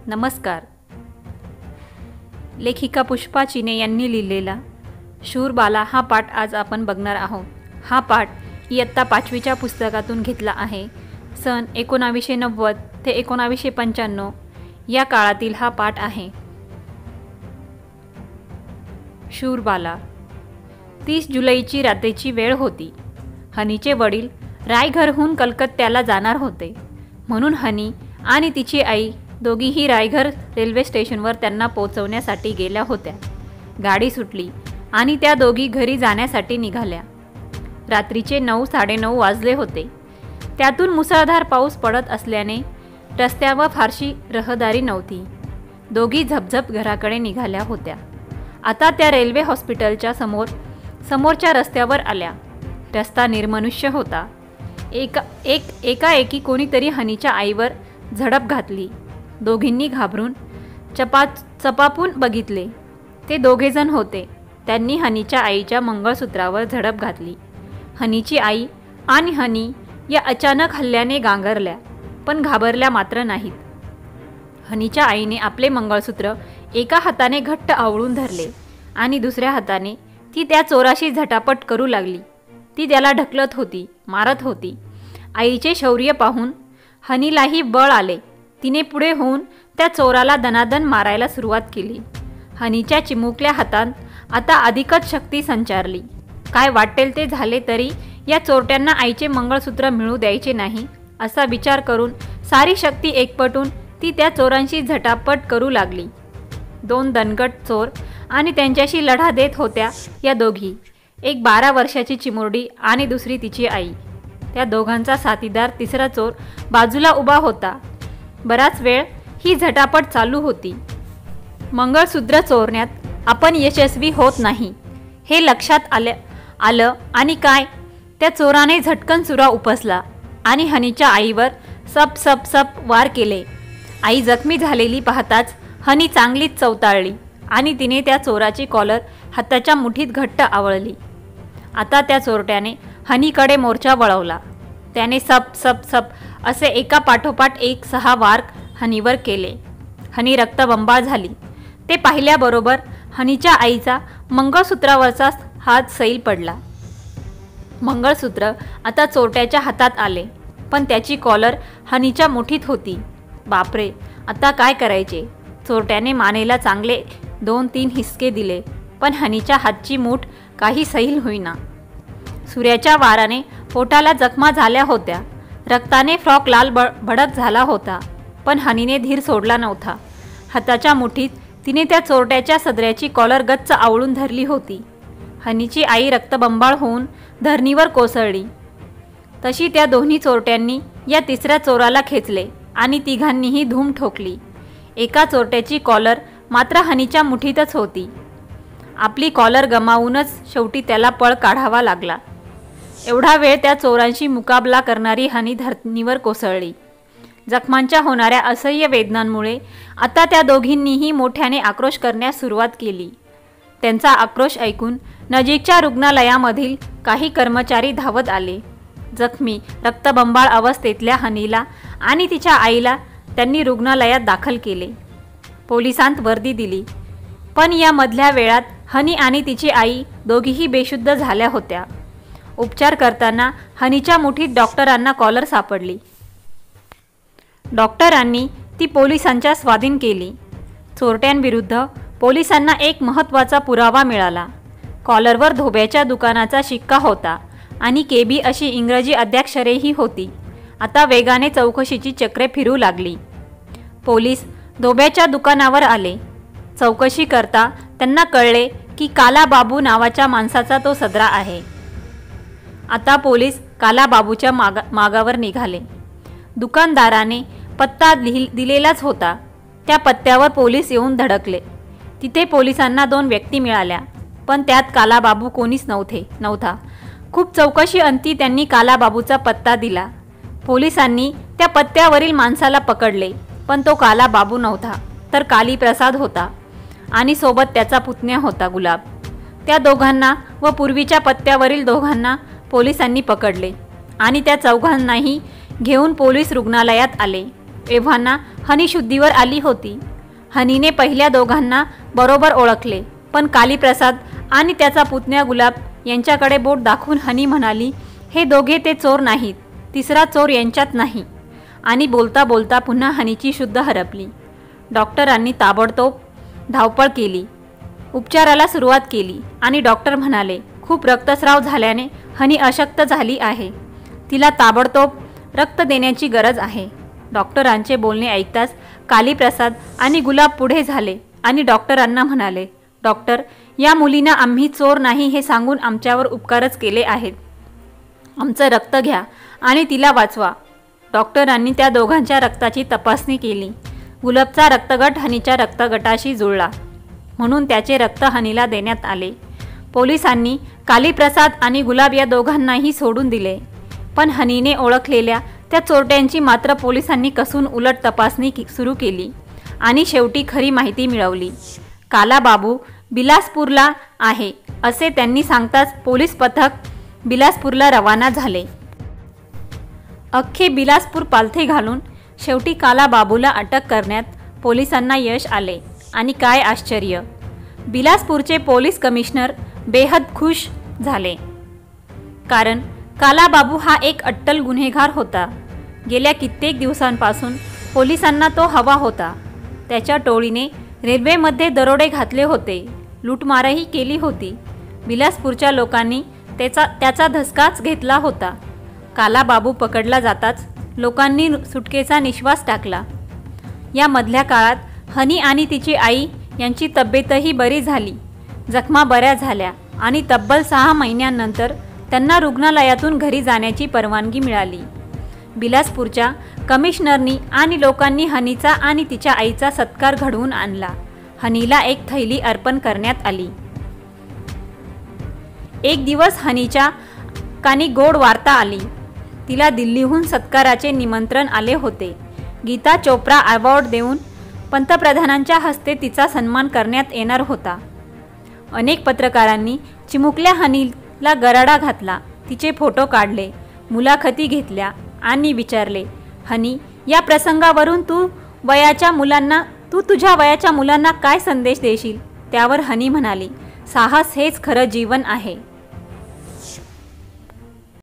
नमस्कार. लेखिका पुष्पा चिने यांनी लिहिलेला शूरबाला हा पाठ आज आपण बघणार आहोत. हा पाठ इयत्ता 5वीच्या पुस्तकातून घेतला आहे. सन 1990 ते 1995 या काळातील हा पाठ आहे. शूरबाला. 30 जुलैची रात्रीची वेळ होती. हनीचे वडील रायघरहून कलकत्त्याला जाणार होते, म्हणून हनी आणि तिची आई दोघीही रायघर रेल्वे स्टेशनवर त्यांना पोहोचवण्यासाठी गेल्या होत्या. गाडी सुटली आणि त्या दोघी घरी जाण्यासाठी निघाल्या. रात्रीचे 9-9:30 वाजले होते. त्यातून मुसळधार पाऊस पडत असल्याने रस्त्यावर फारशी रहदारी नव्हती. दोघी झपझप घराकडे निघाल्या होत्या. आता त्या रेल्वे हॉस्पिटलच्या समोरच्या रस्त्यावर आल्या. रस्ता निर्मनुष्य होता. एकाएकी कोणीतरी हनीच्या आईवर झडप घातली. दोघींनी घाबरून चपापून बघितले. ते दोघेजण होते. त्यांनी हनीच्या आईच्या मंगळसूत्रावर झडप घातली. हनीची आई आणि हनी या अचानक हल्ल्याने गांगरल्या, पण घाबरल्या मात्र नाहीत. हनीच्या आईने आपले मंगळसूत्र एका हाताने घट्ट आवळून धरले आणि दुसऱ्या हाताने ती त्या चोराशी झटापट करू लागली. ती त्याला ढकलत होती, मारत होती. आईचे शौर्य पाहून हनीलाही बळ आले. तिने पुढे होऊन त्या चोराला दणादण मारायला सुरुवात केली. हनीच्या चिमुकल्या हातात आता अधिकच शक्ती संचारली. काय वाटेल ते झाले तरी या चोरट्यांना आईचे मंगळसूत्र मिळू द्यायचे नाही असा विचार करून सारी शक्ती एकवटून ती त्या चोरांशी झटापट करू लागली. 2 दणकट चोर आणि त्यांच्याशी लढा देत होत्या या दोघी. एक 12 वर्षाची चिमुरडी आणि दुसरी तिची आई. त्या दोघांचा साथीदार तिसरा चोर बाजूला उभा होता. बराच वेळ ही झटापट चालू होती. मंगळसूत्र चोरण्यात आपण यशस्वी होत नाही हे लक्षात आलं आणि काय, त्या चोराने झटकन सुरा उपसला आणि हनीच्या आईवर सप वार केले. आई जखमी झालेली पाहताच हनी चांगलीच चवताळली आणि तिने त्या चोराची कॉलर हाताच्या मुठीत घट्ट आवळली. आता त्या चोरट्याने हनीकडे मोर्चा वळवला. त्याने सप असे एका पाठोपाठ एक 6 वार हनीवर केले. हनी रक्तबंबाळ झाली. ते पाहिल्याबरोबर हनीच्या आईचा मंगळसूत्रावरचा हात सैल पडला. मंगळसूत्र आता चोरट्याच्या हातात आले, पण त्याची कॉलर हनीच्या मुठीत होती. बापरे, आता काय करायचे? चोरट्याने मानेला चांगले 2-3 हिसके दिले, पण हनीच्या हातची मूठ काही सैल होईना. सूर्याच्या वाराने पोटाला जखमा झाल्या होत्या. रक्ताने फ्रॉक लाल भडक झाला होता, पण हनीने धीर सोडला नव्हता. हाताच्या मुठीत तिने त्या चोरट्याच्या सदऱ्याची कॉलर गच्च आवळून धरली होती. हनीची आई रक्तबंबाळ होऊन धरणीवर कोसळली. तशी त्या दोन्ही चोरट्यांनी या तिसऱ्या चोराला खेचले आणि तिघांनीही धूम ठोकली. एका चोरट्याची कॉलर मात्र हनीच्या मुठीतच होती. आपली कॉलर गमावूनच शेवटी त्याला पळ काढावा लागला. एवढा वेळ त्या चोरांशी मुकाबला करणारी हनी धरणीवर कोसळली. जखमांच्या होणाऱ्या असह्य वेदनांमुळे आता त्या दोघींनीही मोठ्याने आक्रोश करण्यास सुरुवात केली. त्यांचा आक्रोश ऐकून नजीकच्या रुग्णालयामधील काही कर्मचारी धावत आले. जखमी रक्तबंबाळ अवस्थेतल्या हनीला आणि तिच्या आईला त्यांनी रुग्णालयात दाखल केले. पोलिसांत वर्दी दिली, पण या मधल्या वेळात हनी आणि तिची आई दोघीही बेशुद्ध झाल्या होत्या. उपचार करताना हनीच्या मुठीत डॉक्टरांना कॉलर सापडली. डॉक्टरांनी ती पोलिसांच्या स्वाधीन केली. चोरट्यांविरुद्ध पोलिसांना एक महत्त्वाचा पुरावा मिळाला. कॉलरवर धोब्याच्या दुकानाचा शिक्का होता आणि केबी अशी इंग्रजी अद्याक्षरेही होती. आता वेगाने चौकशीची चक्रे फिरू लागली. पोलीस धोब्याच्या दुकानावर आले. चौकशी करता त्यांना कळले की काला बाबू नावाच्या माणसाचा तो सदरा आहे. आता पोलीस काला बाबूच्या मागावर निघाले. दुकानदाराने पत्ता दिलेलाच होता. त्या पत्त्यावर पोलीस येऊन धडकले. तिथे पोलिसांना 2 व्यक्ती मिळाल्या, पण त्यात काला बाबू कोणीच नव्हता. खूप चौकशी अंती त्यांनी काला बाबूचा पत्ता दिला. पोलिसांनी त्या पत्त्यावरील माणसाला पकडले, पण तो काला बाबू नव्हता, तर काली प्रसाद होता आणि सोबत त्याचा पुतण्या होता गुलाब. त्या दोघांना व पूर्वीच्या पत्त्यावरील दोघांना पोलिसांनी पकडले आणि त्या चौघांनाही घेऊन पोलीस रुग्णालयात आले. एव्हाना हनी शुद्धीवर आली होती. हनीने पहिल्या दोघांना बरोबर ओळखले, पण कालीप्रसाद आणि त्याचा पुतण्या गुलाब यांच्याकडे बोट दाखवून हनी म्हणाली, हे दोघे ते चोर नाहीत, तिसरा चोर यांच्यात नाही. आणि बोलता बोलता पुन्हा हनीची शुद्ध हरपली. डॉक्टरांनी ताबडतोब धावपळ केली, उपचाराला सुरुवात केली आणि डॉक्टर म्हणाले, खूप रक्तस्राव झाल्याने हनी अशक्त झाली आहे, तिला ताबडतोब रक्त देण्याची गरज आहे. डॉक्टरांचे बोलणे ऐकताच कालीप्रसाद आणि गुलाब पुढे झाले आणि डॉक्टरांना म्हणाले, डॉक्टर, या मुलींना आम्ही चोर नाही हे सांगून आमच्यावर उपकारच केले आहेत. आमचं रक्त घ्या आणि तिला वाचवा. डॉक्टरांनी त्या दोघांच्या रक्ताची तपासणी केली. गुलाबचा रक्तगट हनीच्या रक्तगटाशी जुळला, म्हणून त्याचे रक्त हनीला देण्यात आले. पोलिसांनी कालीप्रसाद आणि गुलाब या दोघांनाही सोडून दिले, पण हनीने ओळखलेल्या त्या चोरट्यांची मात्र पोलिसांनी कसून उलट तपासणी सुरू केली आणि शेवटी खरी माहिती मिळवली. काला बाबू बिलासपूरला आहे असे त्यांनी सांगताच पोलीस पथक बिलासपूरला रवाना झाले. अख्खे बिलासपूर पालथे घालून शेवटी काला बाबूला अटक करण्यात पोलिसांना यश आले. आणि काय आश्चर्य, बिलासपूरचे पोलीस कमिशनर बेहद खुश झाले, कारण काला बाबू हा एक अट्टल गुन्हेगार होता. गेल्या कित्येक दिवसांपासून पोलिसांना तो हवा होता. त्याच्या टोळीने रेल्वेमध्ये दरोडे घातले होते, लूटमारही केली होती. बिलासपूरच्या लोकांनी त्याचा धसकाच घेतला होता. काला बाबू पकडला जाताच लोकांनी सुटकेचा निश्वास टाकला. या मधल्या काळात हनी आणि तिची आई यांची तब्येतही बरी झाली, जखमा बऱ्या झाल्या आणि तब्बल 6 महिन्यांनंतर त्यांना रुग्णालयातून घरी जाण्याची परवानगी मिळाली. बिलासपूरच्या कमिशनरनी आणि लोकांनी हनीचा आणि तिच्या आईचा सत्कार घडवून आणला. हनीला एक थैली अर्पण करण्यात आली. एक दिवस हनीच्या कानी गोड वार्ता आली. तिला दिल्लीहून सत्काराचे निमंत्रण आले होते. गीता चोप्रा अवॉर्ड देऊन पंतप्रधानांच्या हस्ते तिचा सन्मान करण्यात येणार होता. अनेक पत्रकारांनी चिमुकल्या हनीला गराडा घातला, तिचे फोटो काढले, मुलाखती घेतल्या आणि विचारले, हनी, या प्रसंगावरून तू तुझ्या वयाच्या मुलांना काय संदेश देशील? त्यावर हनी म्हणाली, साहस हेच खरं जीवन आहे.